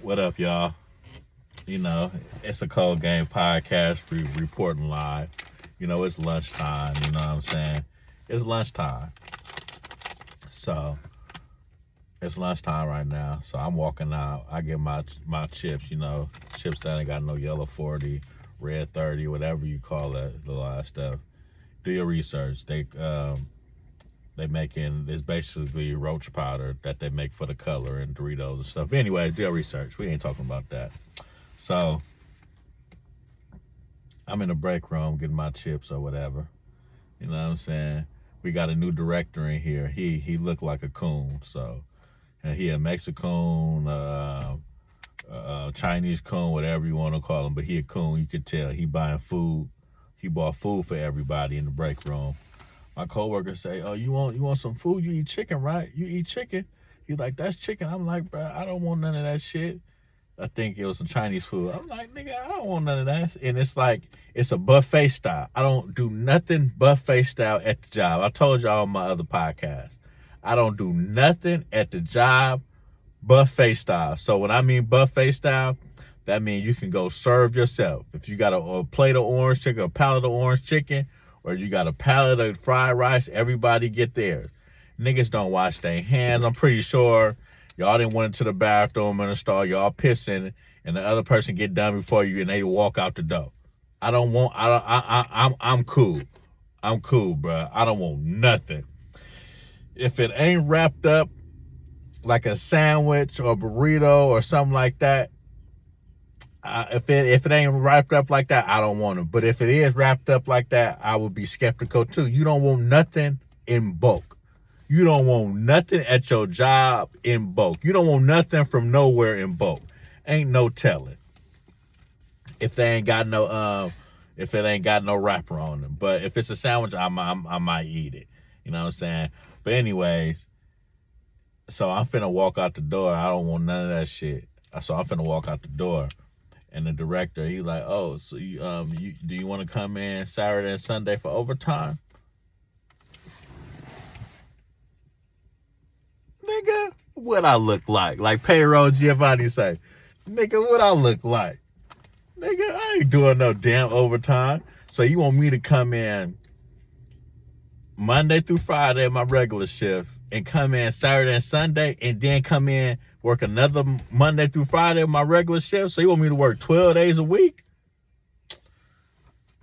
What up, y'all? You know, it's a Cold Game podcast reporting live. You know, it's lunchtime. You know what I'm saying? It's lunchtime. So, it's lunchtime right now. So, I'm walking out. I get my chips, chips that ain't got no yellow 40, red 30, whatever you call it, the lot of stuff. Do your research. They making, it's basically roach powder that they make for the color and Doritos and stuff. But anyway, do your research. We ain't talking about that. So I'm in the break room getting my chips or whatever. You know what I'm saying? We got a new director in here. He looked like a coon. So and he a Mexican, Chinese coon, whatever you want to call him. But he a coon. You could tell he buying food. He bought food for everybody in the break room. My coworker say, "Oh, you want some food? You eat chicken, right? You eat chicken?" He's like, "That's chicken." I'm like, "Bro, I don't want none of that shit." I think it was some Chinese food. I'm like, "Nigga, I don't want none of that." And it's like, it's a buffet style. I don't do nothing buffet style at the job. I told y'all on my other podcast. I don't do nothing at the job buffet style. So when I mean buffet style, that means you can go serve yourself. If you got a plate of orange chicken, a pallet of orange chicken, or you got a pallet of fried rice, everybody get theirs. Niggas don't wash their hands. I'm pretty sure y'all didn't went into the bathroom in the stall, y'all pissing, and the other person get done before you and they walk out the door. I'm cool. I'm cool, bro. I don't want nothing. If it ain't wrapped up like a sandwich or burrito or something like that, if it ain't wrapped up like that, I don't want it. But if it is wrapped up like that, I would be skeptical too. You don't want nothing in bulk. You don't want nothing at your job in bulk. You don't want nothing from nowhere in bulk. Ain't no telling if they ain't got no if it ain't got no wrapper on them. But if it's a sandwich, I might eat it. You know what I'm saying? But anyways, so I'm finna walk out the door. I don't want none of that shit. So I'm finna walk out the door. And the director, he like, "Oh, so do you want to come in Saturday and Sunday for overtime?" Nigga, what I look like? Like payroll Giovanni say, "Nigga, what I look like?" Nigga, I ain't doing no damn overtime. So you want me to come in Monday through Friday, my regular shift, and come in Saturday and Sunday, and then come in work another Monday through Friday, my regular shift? So you want me to work 12 days a week?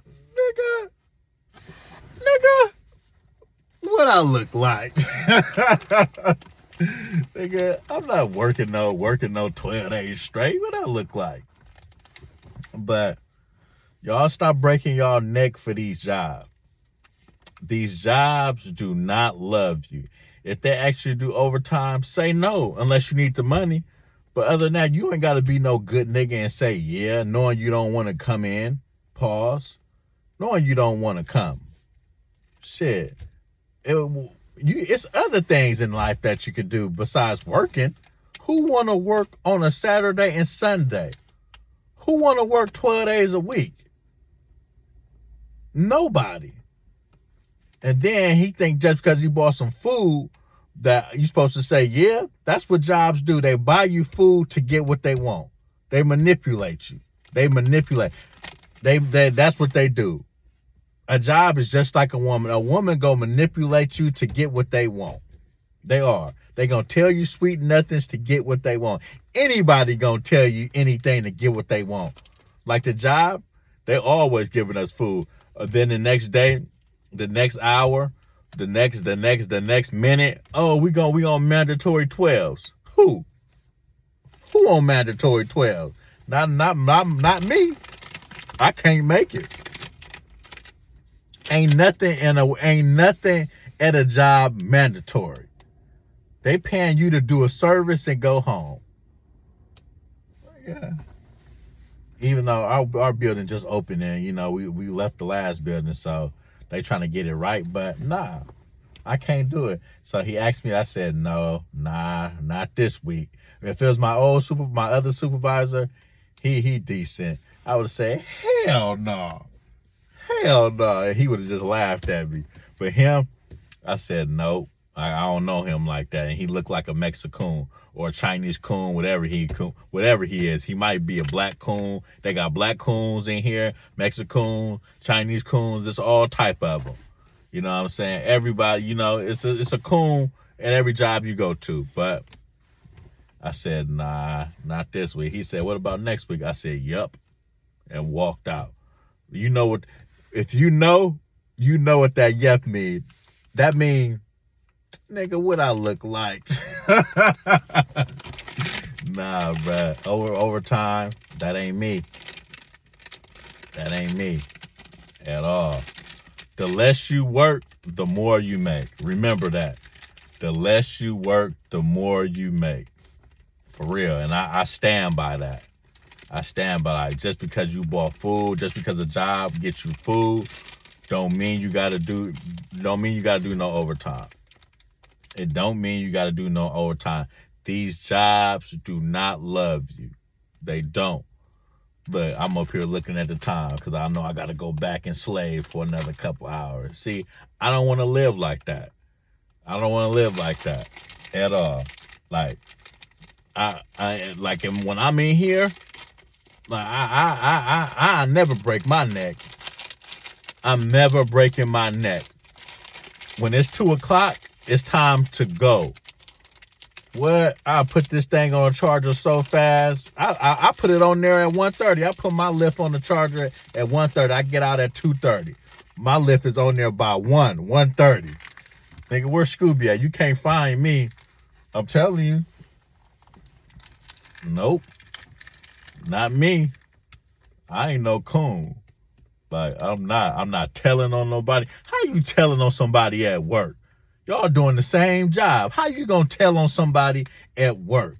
Nigga, what I look like? Nigga, I'm not working no 12 days straight. What I look like? But y'all stop breaking y'all neck for these jobs. These jobs do not love you. If they actually do overtime, say no, unless you need the money. But other than that, you ain't got to be no good nigga and say yeah, knowing you don't want to come in. Pause. Knowing you don't want to come. Shit. It's other things in life that you could do besides working. Who want to work on a Saturday and Sunday? Who want to work 12 days a week? Nobody. And then he think just because you bought some food that you're supposed to say, yeah, that's what jobs do. They buy you food to get what they want. They manipulate you. They manipulate. That's what they do. A job is just like a woman. A woman go manipulate you to get what they want. They are. They gonna tell you sweet nothings to get what they want. Anybody gonna tell you anything to get what they want. Like the job, they always giving us food. Then the next day, the next hour, the next minute, oh, we on mandatory 12s. Who on mandatory 12? Not me. I can't make it. Ain't nothing at a job mandatory. They paying you to do a service and go home. Yeah. Even though our building just opened and we left the last building, so they trying to get it right, but nah, I can't do it. So he asked me, I said, no, not this week. If it was my other supervisor, he decent. I would say, hell no. Hell no. And he would have just laughed at me. But him, I said, nope. I don't know him like that, and he looked like a Mexican or a Chinese coon, whatever he is. He might be a black coon. They got black coons in here, Mexican, Chinese coons. It's all type of them. You know what I'm saying? Everybody, it's a coon at every job you go to. But I said, nah, not this week. He said, what about next week? I said, yup, and walked out. You know what? If you know what that yup means. That means, nigga, what I look like? Nah, bruh. Overtime, that ain't me. That ain't me at all. The less you work, the more you make. Remember that. The less you work, the more you make. For real. And I stand by that. I stand by that. Just because you bought food, just because a job gets you food, don't mean you gotta do no overtime. It don't mean you gotta do no overtime. These jobs do not love you. They don't. But I'm up here looking at the time because I know I got to go back and slave for another couple hours. See, I don't want to live like that. I don't want to live like that at all. Like, when I'm in here, like I never break my neck. I'm never breaking my neck. When it's 2:00, it's time to go. What? I put this thing on a charger so fast. I put it on there at 1:30. I put my lift on the charger at 1:30. I get out at 2:30. My lift is on there by 1:30. Nigga, where's Scooby at? You can't find me. I'm telling you. Nope. Not me. I ain't no coon. Like, I'm not telling on nobody. How you telling on somebody at work? Y'all doing the same job. How you gonna tell on somebody at work?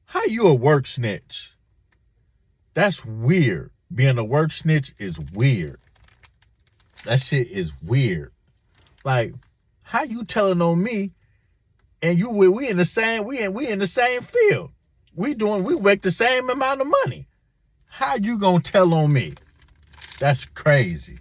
How you a work snitch? That's weird. Being a work snitch is weird. That shit is weird. Like, how you telling on me? And we in the same field. We make the same amount of money. How you gonna tell on me? That's crazy.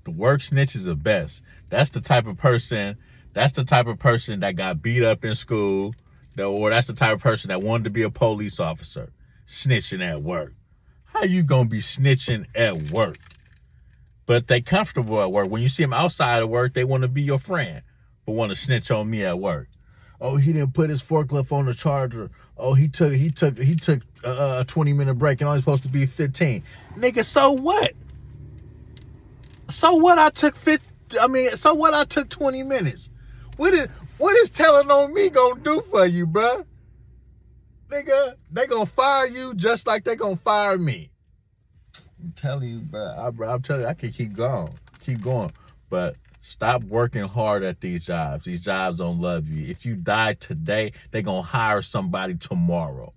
The work snitch is the best. That's the type of person that got beat up in school, or that's the type of person that wanted to be a police officer, snitching at work. How you gonna be snitching at work? But they comfortable at work. When you see them outside of work, they want to be your friend, but want to snitch on me at work. Oh, he didn't put his forklift on the charger. Oh, he took a 20-minute break and only supposed to be 15. Nigga, so what? So what? So what? I took 20 minutes. What is telling on me gonna do for you, bruh? Nigga, they gonna fire you just like they gonna fire me. I'm telling you, bruh. I'm telling you, I can keep going. But stop working hard at these jobs. These jobs don't love you. If you die today, they gonna hire somebody tomorrow.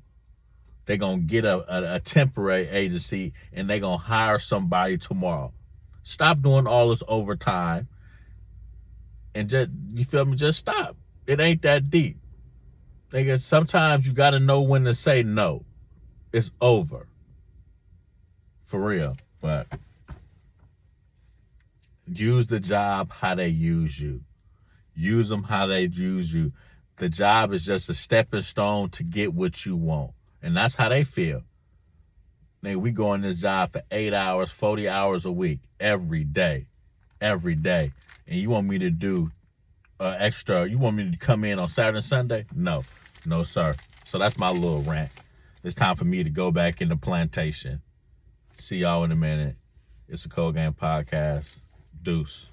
They gonna get a temporary agency and they gonna hire somebody tomorrow. Stop doing all this overtime and just stop. It ain't that deep. Nigga, sometimes you gotta know when to say no. It's over. For real. But use the job how they use you. Use them how they use you. The job is just a stepping stone to get what you want. And that's how they feel. Nigga, we go on this job for 8 hours, 40 hours a week, every day. And you want me to do extra, you want me to come in on Saturday and Sunday? No, sir. So that's my little rant. It's time for me to go back in the plantation. See y'all in a minute. It's a Cold Game Podcast. Deuce.